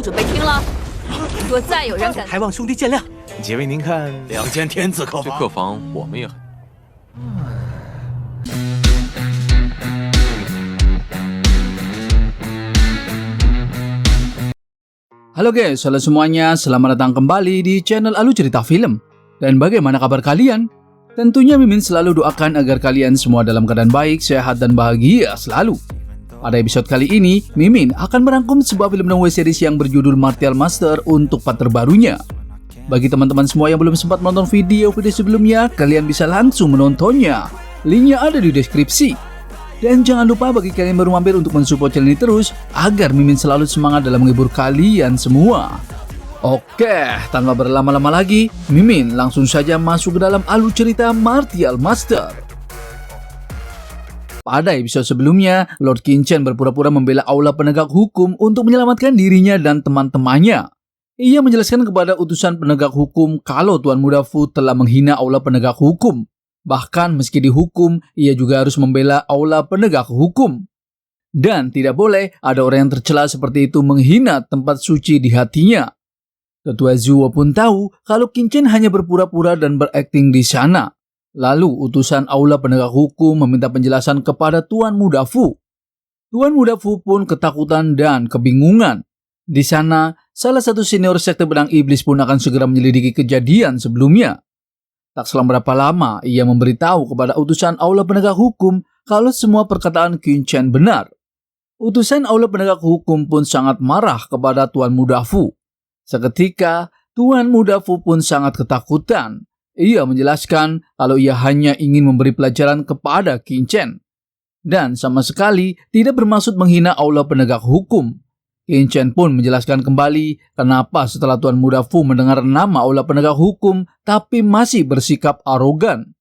准备听了。如果再有人敢，还望兄弟见谅。几位，您看2间天字客这房，客房我们也很。Halo guys, halo semuanya, selamat datang kembali di channel Alu Cerita Film. Dan bagaimana kabar kalian? Tentunya Mimin selalu doakan agar kalian semua dalam keadaan baik, sehat, dan bahagia selalu. Pada episode kali ini, Mimin akan merangkum sebuah film novel series yang berjudul Martial Master untuk part terbarunya. Bagi teman-teman semua yang belum sempat menonton video sebelumnya, kalian bisa langsung menontonnya. Linknya ada di deskripsi. Dan jangan lupa bagi kalian yang baru mampir untuk mensupport channel ini terus, agar Mimin selalu semangat dalam menghibur kalian semua. Oke, tanpa berlama-lama lagi, Mimin langsung saja masuk ke dalam alur cerita Martial Master. Pada episode sebelumnya, Lord Qin Chen berpura-pura membela aula penegak hukum untuk menyelamatkan dirinya dan teman-temannya. Ia menjelaskan kepada utusan penegak hukum kalau Tuan Muda Fu telah menghina aula penegak hukum. Bahkan meski dihukum, ia juga harus membela aula penegak hukum. Dan tidak boleh ada orang yang tercela seperti itu menghina tempat suci di hatinya. Ketua Zuo pun tahu kalau Qin Chen hanya berpura-pura dan berakting di sana. Lalu utusan aula penegak hukum meminta penjelasan kepada Tuan Muda Fu. Tuan Muda Fu pun ketakutan dan kebingungan. Di sana, salah satu senior sekte pedang iblis pun akan segera menyelidiki kejadian sebelumnya. Tak selang berapa lama, ia memberitahu kepada utusan aula penegak hukum kalau semua perkataan Qin Chen benar. Utusan aula penegak hukum pun sangat marah kepada Tuan Muda Fu. Seketika, Tuan Muda Fu pun sangat ketakutan. Ia menjelaskan kalau ia hanya ingin memberi pelajaran kepada Qin Chen. Dan sama sekali tidak bermaksud menghina aula penegak hukum. Qin Chen pun menjelaskan kembali kenapa setelah Tuan Muda Fu mendengar nama aula penegak hukum tapi masih bersikap arogan.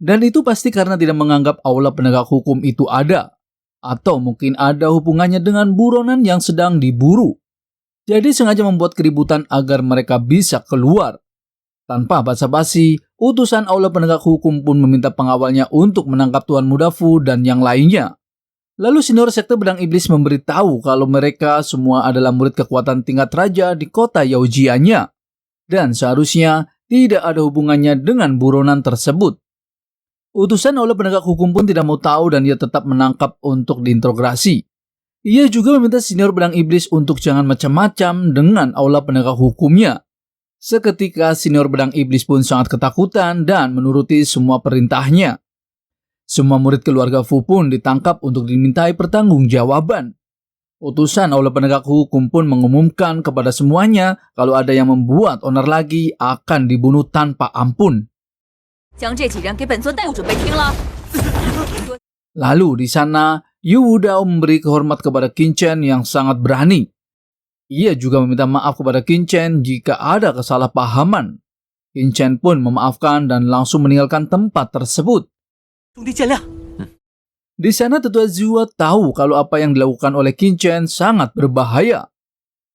Dan itu pasti karena tidak menganggap aula penegak hukum itu ada. Atau mungkin ada hubungannya dengan buronan yang sedang diburu. Jadi sengaja membuat keributan agar mereka bisa keluar. Tanpa basa-basi, utusan aula penegak hukum pun meminta pengawalnya untuk menangkap Tuan Muda Fu dan yang lainnya. Lalu senior sekte pedang iblis memberitahu kalau mereka semua adalah murid kekuatan tingkat raja di kota Yaojianya. Dan seharusnya tidak ada hubungannya dengan buronan tersebut. Utusan aula penegak hukum pun tidak mau tahu dan ia tetap menangkap untuk diinterogasi. Ia juga meminta senior pedang iblis untuk jangan macam-macam dengan aula penegak hukumnya. Seketika senior pedang iblis pun sangat ketakutan dan menuruti semua perintahnya. Semua murid keluarga Fu pun ditangkap untuk dimintai pertanggungjawaban. Utusan aula penegak hukum pun mengumumkan kepada semuanya kalau ada yang membuat onar lagi akan dibunuh tanpa ampun. Lalu di sana, Yu Wudao memberi kehormat kepada Qin Chen yang sangat berani. Ia juga meminta maaf kepada Qin Chen jika ada kesalahpahaman. Qin Chen pun memaafkan dan langsung meninggalkan tempat tersebut. Di sana Tetua Zuo tahu kalau apa yang dilakukan oleh Qin Chen sangat berbahaya.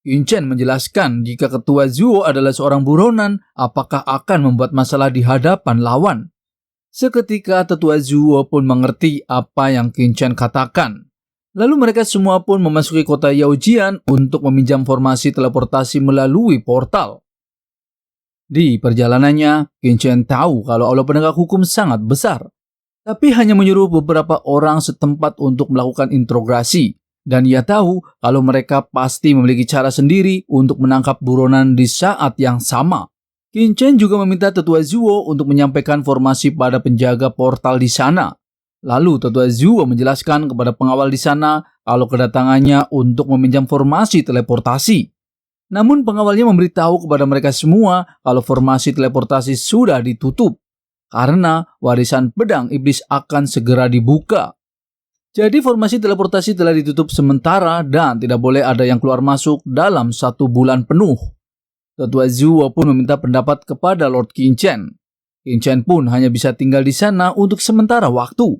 Qin Chen menjelaskan jika Ketua Zuo adalah seorang buronan, apakah akan membuat masalah di hadapan lawan. Seketika Tetua Zuo pun mengerti apa yang Qin Chen katakan. Lalu mereka semua pun memasuki kota Yaojian untuk meminjam formasi teleportasi melalui portal. Di perjalanannya, Qin Chen tahu kalau aula penegak hukum sangat besar. Tapi hanya menyuruh beberapa orang setempat untuk melakukan interogasi. Dan ia tahu kalau mereka pasti memiliki cara sendiri untuk menangkap buronan di saat yang sama. Qin Chen juga meminta Tetua Zuo untuk menyampaikan formasi pada penjaga portal di sana. Lalu Tetua Zuo menjelaskan kepada pengawal di sana kalau kedatangannya untuk meminjam formasi teleportasi. Namun pengawalnya memberitahu kepada mereka semua kalau formasi teleportasi sudah ditutup. Karena warisan pedang iblis akan segera dibuka. Jadi formasi teleportasi telah ditutup sementara dan tidak boleh ada yang keluar masuk dalam 1 bulan penuh. Tetua Zuo pun meminta pendapat kepada Lord Qin Chen. Qin Chen pun hanya bisa tinggal di sana untuk sementara waktu.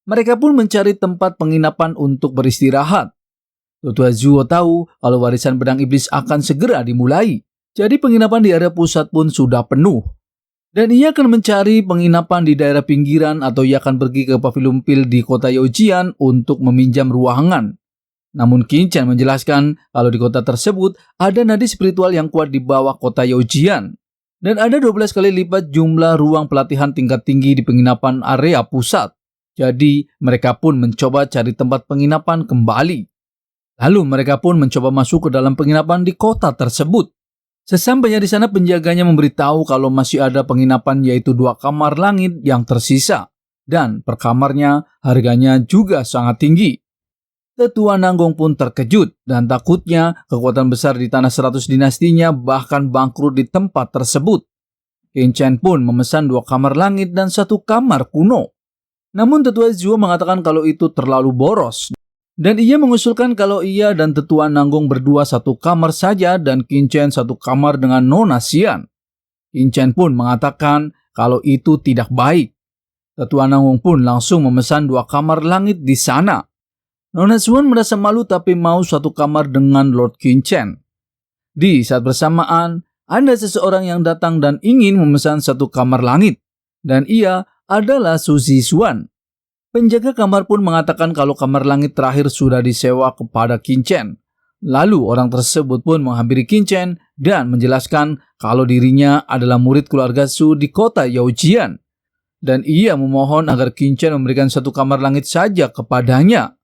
Mereka pun mencari tempat penginapan untuk beristirahat. Tetua Zuo tahu kalau warisan pedang iblis akan segera dimulai. Jadi penginapan di area pusat pun sudah penuh. Dan ia akan mencari penginapan di daerah pinggiran atau ia akan pergi ke Pavilion Pil di kota Yaojian untuk meminjam ruangan. Namun Qin Chen menjelaskan kalau di kota tersebut ada nadi spiritual yang kuat di bawah kota Yaojian. Dan ada 12 kali lipat jumlah ruang pelatihan tingkat tinggi di penginapan area pusat. Jadi mereka pun mencoba cari tempat penginapan kembali. Lalu mereka pun mencoba masuk ke dalam penginapan di kota tersebut. Sesampainya di sana penjaganya memberitahu kalau masih ada penginapan yaitu 2 kamar langit yang tersisa. Dan per kamarnya harganya juga sangat tinggi. Tetua Nanggong pun terkejut dan takutnya kekuatan besar di tanah 100 dinastinya bahkan bangkrut di tempat tersebut. Qin Chen pun memesan 2 kamar langit dan 1 kamar kuno. Namun Tetua Zhuo mengatakan kalau itu terlalu boros. Dan ia mengusulkan kalau ia dan Tetua Nanggong berdua 1 kamar saja dan Qin Chen 1 kamar dengan Nona Xian. Qin Chen pun mengatakan kalau itu tidak baik. Tetua Nanggong pun langsung memesan 2 kamar langit di sana. Nona Xian merasa malu tapi mau 1 kamar dengan Lord Qin Chen. Di saat bersamaan, ada seseorang yang datang dan ingin memesan 1 kamar langit. Dan ia adalah Su Zixuan. Penjaga kamar pun mengatakan kalau kamar langit terakhir sudah disewa kepada Qin Chen. Lalu orang tersebut pun menghampiri Qin Chen dan menjelaskan kalau dirinya adalah murid keluarga Su di kota Yaojian. Dan ia memohon agar Qin Chen memberikan 1 kamar langit saja kepadanya.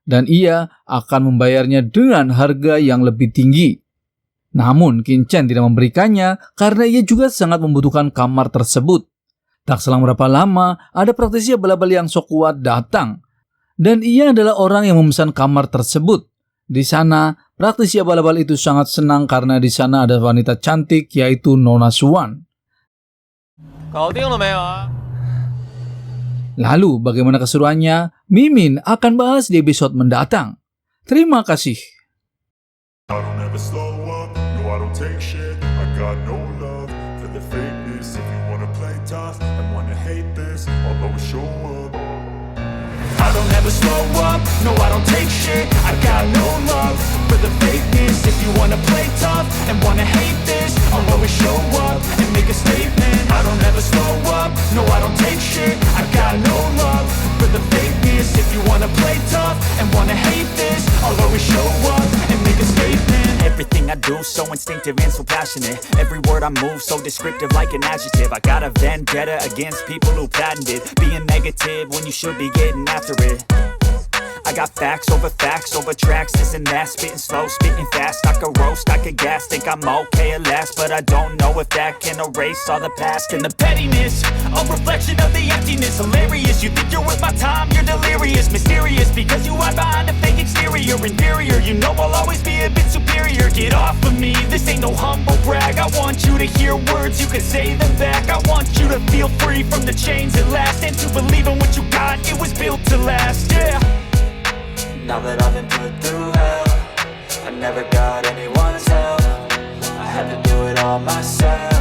Dan ia akan membayarnya dengan harga yang lebih tinggi. Namun Qin Chen tidak memberikannya karena ia juga sangat membutuhkan kamar tersebut. Tak selang berapa lama, ada praktisi abal-abal yang sok kuat datang. Dan ia adalah orang yang memesan kamar tersebut. Di sana, praktisi abal-abal itu sangat senang karena di sana ada wanita cantik yaitu Nona Xian. Lalu bagaimana keseruannya? Mimin akan bahas di episode mendatang. Terima kasih. I don't ever slow up, no I don't take shit. I got no love for the fakeness. If you wanna play tough and wanna hate this, I'll always show up. I don't ever slow up, no I don't take shit. I got no love for the fakeness. If you wanna play tough and wanna hate this, I'll always show up and make a statement. I don't ever slow up, no I don't take shit. I got no love for the fakeness. If you wanna play tough and wanna hate this, I'll always show up and make a statement. Everything I do so instinctive and so passionate. Every word I move so descriptive like an adjective. I got a vendetta against people who patented being negative when you should be getting after it. I got facts over tracks, this and that. Spitting slow, spitting fast. I could roast, I could gas. Think I'm okay at last, but I don't know if that can erase all the past. And the pettiness, a reflection of the emptiness. Hilarious, you think you're worth my time, you're delirious. Mysterious, because you hide behind a fake exterior. Inferior, you know I'll always be a bit superior. Get off of me, this ain't no humble brag. I want you to hear words, you can say them back. I want you to feel free from the chains at last, and to believe in what you got, it was built to last, yeah. Now that I've been put through hell, I never got anyone's help. I had to do it all myself.